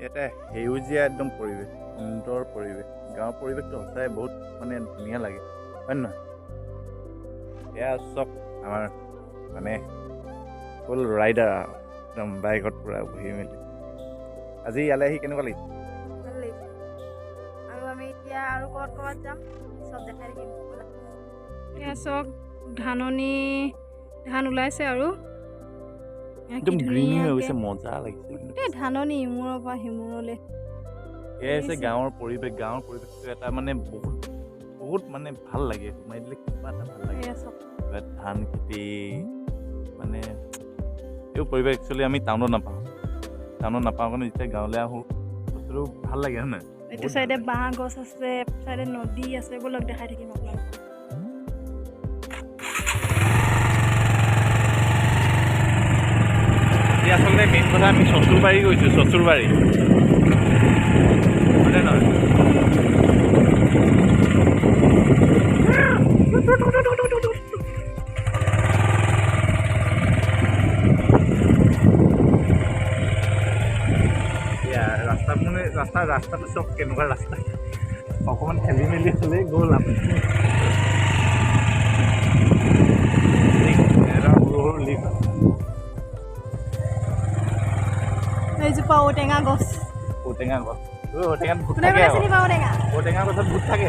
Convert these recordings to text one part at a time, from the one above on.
এটা সেউজীয়া একদম পৰিৱেশ, সুন্দৰ পৰিৱেশ। গাঁৱৰ পৰিৱেশটো সঁচাই বহুত মানে ধুনীয়া লাগে, হয় নহয়? এয়া চব আমাৰ মানে ফুল ৰাইডাৰ একদম বাইকত পূৰা বহি মেলি। আজি ইয়ালৈ আহি কেনেকুৱা লাগিছে? ভাল লাগিছে। আৰু আমি এতিয়া আৰু ক'ৰবাত যাম, চব দেখাই থাকিম। এয়া চব ধান ওলাইছে আৰু একদম গ্ৰীণি হৈ গৈছে, মজা লাগিছে। গোটেই ধাননি ইমূৰৰ পৰা সিমূৰলৈ। এয়াই হৈছে গাঁৱৰ পৰিৱেশ। গাঁৱৰ পৰিৱেশটো এটা মানে বহুত মানে ভাল লাগে, সোমাই দিলে কিবা এটা ভাল লাগে। ধান খেতি মানে এই পৰিৱেশ একচুৱেলি আমি টাউনত নাপাওঁ কাৰণে যেতিয়া গাঁৱলৈ আহোঁ বস্তুটো ভাল লাগে, হয় নহয়? এইটো চাইডে বাঁহ গছ আছে, চাইডে নদী আছে, এইবিলাক দেখাই থাকিম আপোনাক। এতিয়া আচলতে মেইন কথা আমি চচুৰবাৰী গৈছোঁ, চচুৰবাৰী হয়নে নহয়? ৰাস্তাটো চব কেনেকুৱা ৰাস্তা, অকণমান খেলি মেলি হ'লে গ'ল আপুনি। এইজোপা ঔটেঙা গছ। ঔটেঙাত ভূত থাকে। ঔটেঙা গছত ভূত থাকে।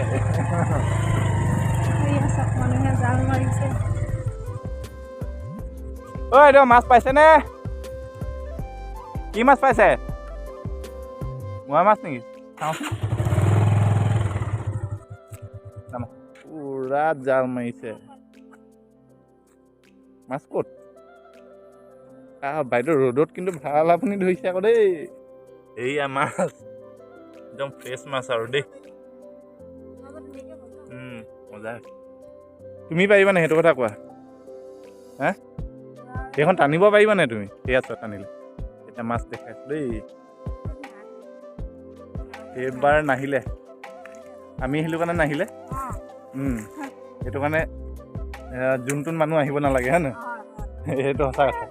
মানুহে জাল মাৰিছে। ঐ এইটো মাছ পাইছেনে? কি মাছ পাইছে? মোৱা মাছ নেকি? পুৰা জাল মাৰিছে। মাছ ক'ত? বাইদেউ ৰ'দত কিন্তু ভাল আপুনি ধৰিছে আকৌ দেই। এইয়া মাছ একদম ফ্ৰেছ মাছ আৰু দেই। মজা। তুমি পাৰিবানে সেইটো কথা কোৱা? হা সেইখন টানিব পাৰিবানে তুমি? সেয়া চোৱা টানিলে। এতিয়া মাছ দেখাইছো দেই। এইবাৰ নাহিলে, আমি আহিলোঁ কাৰণে নাহিলে। সেইটো কাৰণে যোনটোন মানুহ আহিব নালাগে, হয় নহয়? সেইটো সঁচা কথা।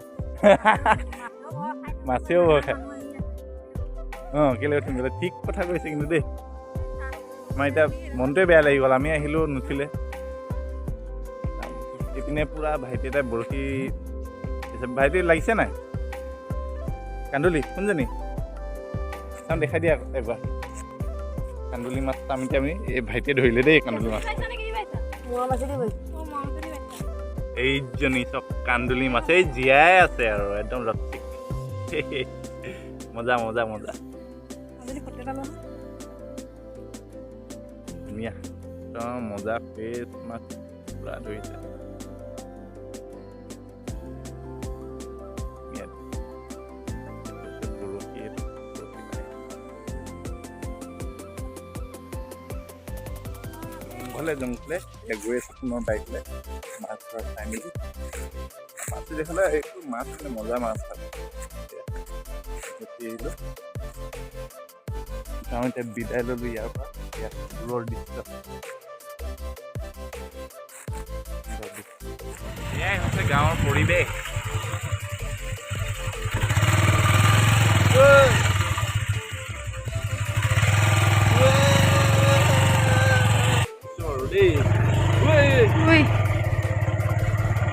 মাছেও ভয় খায়। কেলৈ উঠিম বোলে, ঠিক কথা কৈছে কিন্তু দেই। আমাৰ এতিয়া মনটোৱে বেয়া লাগি গ'ল, আমি আহিলোঁ নুঠিলে। এইপিনে পূৰা ভাইটি এটাই বৰশী, ভাইটি লাগিছে নাই? কান্দুলি কোনজনী? চাওঁ দেখাই দিয়া একবাৰ। কান্দুলি মাছ আমি এই ভাইটিয়ে ধৰিলে দেই কান্দুলি মাছ। এইজনী চব কান্দুলি মাছ, এই জীয়াই আছে আৰু একদম ৰক্তিক। মজা মজা মজা, ধুনীয়া একদম মজা ফ্ৰেছ মাছ পুৰা ধৰিছে। জংঘলে গৈ আছো পুনৰ বাইক লৈ মাছ ধৰা চাই মেলি। মাছটো দেখালে এইটো মাছ মানে মজা মাছ থাকে। গাঁও এতিয়া বিদায় ল'লো ইয়াৰ পৰা। ইয়াত দূৰৰ দৃশ্য এয়াই হৈছে গাঁৱৰ পৰিৱেশ।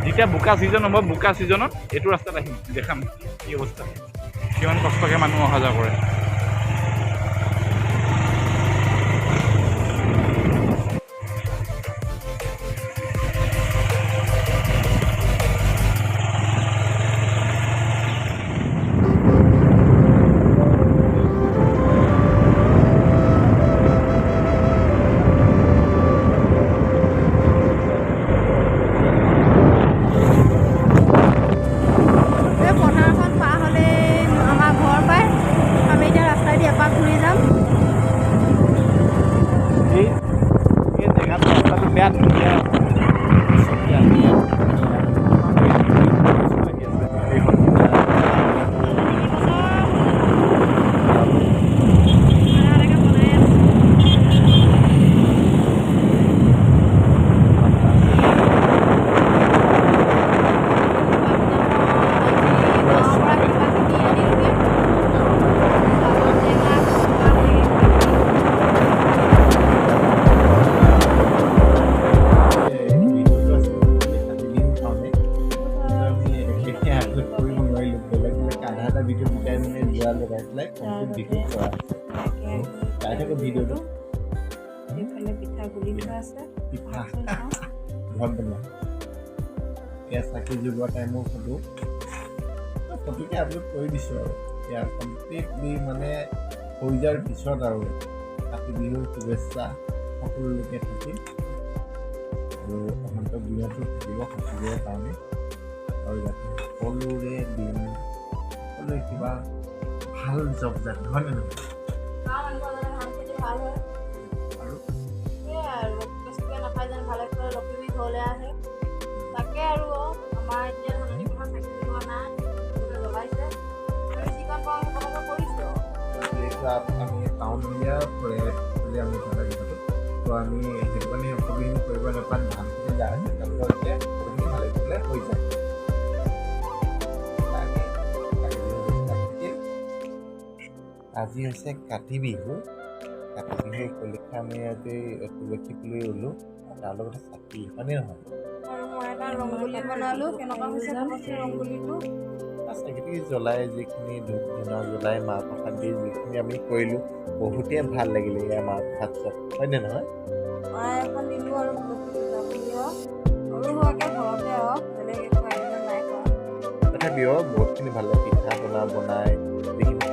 যেতিয়া বোকা ছিজন হ'ব, বোকা ছিজনত এইটো ৰাস্তাত আহিম, দেখাম কি অৱস্থা, কিমান কষ্টকৈ মানুহ অহা যোৱা কৰে। পথাৰখন পাৰ হ'লে আমাৰ ঘৰ পায়। আমি এতিয়া মানে যোৱা লগাই পেলাই কমপ্লিট বিহু কৰা চাই থাকো ভিডিঅ'টো এইফালে পিঠা গুলি থোৱা আছে পিঠা ঘৰত বনোৱা এয়া চাকি জ্বলোৱা টাইমৰ ফটো ফটোকে আপলোড কৰি দিছোঁ আৰু এয়া কমপ্লিটলি মানে হৈ যোৱাৰ পিছত আৰু কাতি বিহুৰ শুভেচ্ছা সকলোলৈকে থাকিল আৰু অনন্ত দিনতো থাকিব সকলোৰে কাৰণে আৰু যাতে সকলোৰে দিন সকলোৰে কিবা ভাল জব যাতে হয় নে নহয় ধান খেতি ভাল হয় আৰু সেয়াই আৰু বেছিকৈ নাপায় যেন ভালে কৰে লখিমী ঘৰলৈ আহে তাকে আৰু আমাৰ এতিয়া ধাননি পথাৰত চাকি জ্বলোৱা নাই জ্বলাইছে আমি যিকণ পাওঁ সেইকণকে কৰিছোঁ যিহেতু আমি টাউন এৰিয়া পৰে বুলি আমি থকা কথাটো তো আমি সেইটো কাৰণে সকলোখিনি কৰিব নাপাম ধান খেতি যায় তেওঁলোকৰ এতিয়া সকলোখিনি ভালে কুশলে হৈ যায় আজি হৈছে কাতি বিহু উপলক্ষে আমি আজি তুলসী পুলি ৰুলোঁ তাৰ লগতে চাকি হয়নে নহয় আৰু মই এটা ৰংগোলী বনালোঁ কেনেকুৱা হৈছে ক'বচোন ৰংগোলীটো চাকিটি জ্বলাই যিখিনি ধূপ ধূনা জ্বলাই মাহ প্ৰসাদ দি যিখিনি আমি কৰিলোঁ বহুতেই ভাল লাগিলে এয়া মাহ প্ৰসাদ চব হয়নে নহয় মই এখন দিলোঁ আৰু তুলসী পূজা বুলি সৰু হোৱাকৈ ঘৰতে বেলেগ একো আয়োজন নাই কৰা তথাপিও বহুতখিনি ভাল লাগে পিঠা পনা বনাই যিখিনি